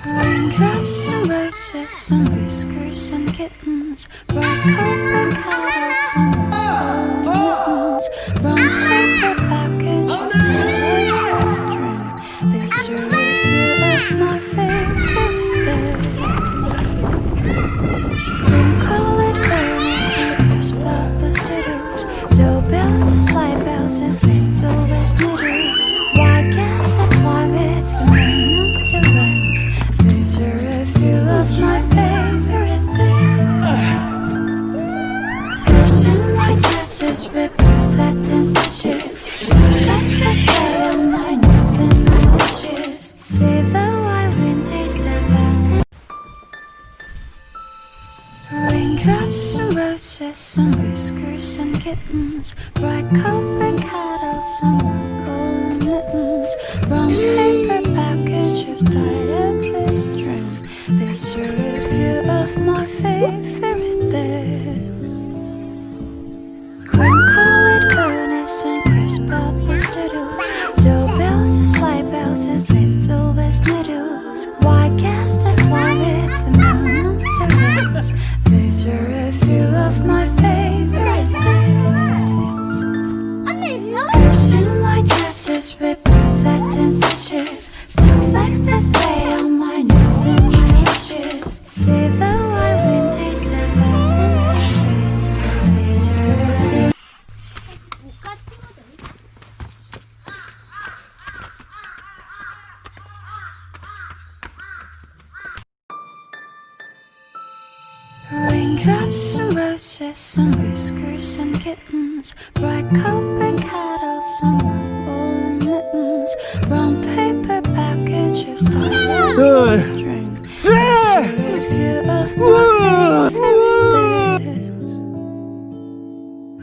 Raindrops and roses and whiskers and kittens, bright colored candles and mittens, brown paper packages, tailored string. These are a few of my favorite things. Cream-colored banners and crisp pastitos, doorbells and sleigh bells and sleigh-bells needles. White guests that fly with the moon on the wings. These are a few of my favorite things. Girls in white dresses with blue satin stitches, snowflakes that stay on my nose and my lashes. See the white winters that melt in. Raindrops and roses and whiskers and kittens, bright colored candles and rolling mittens, brown paper packages tied up with string. These are a few of my favorite things. Cream-colored goodness and crisp pastitos, doorbells and sleigh bells and sleigh-bells needles. White guests that fly with the moon on the wings. These are a few of my favorite things. Girls in white dresses with blue satin stitches, snowflakes that stay on my nose and my lashes. See the white winters that melt into springs. These are a few. Raindrops and roses and whiskers and kittens, bright colored candles and rolling mittens, brown paper packages tied up with string. These are a few of my favorite things.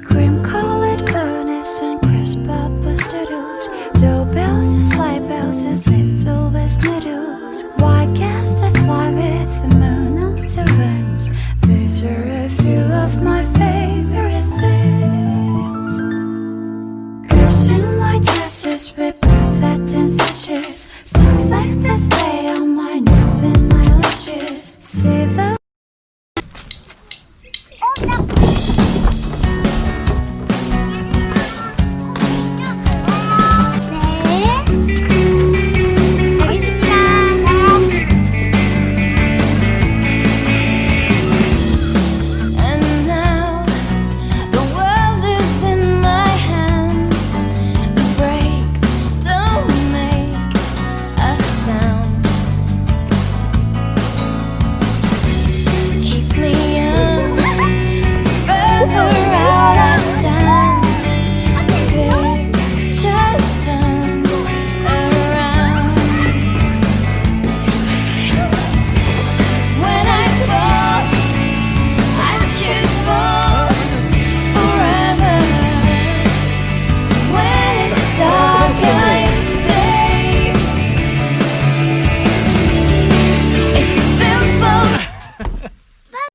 Cream-colored goodness and crisp pastitos, doorbells and sleigh bells and sleigh-bells needles. White guests that fly with the moon on the wings. These are a few of my favorite things. Girls in white dresses with blue satin stitches, snowflakes that stay on my nose and my lashes. See the keeps me young, further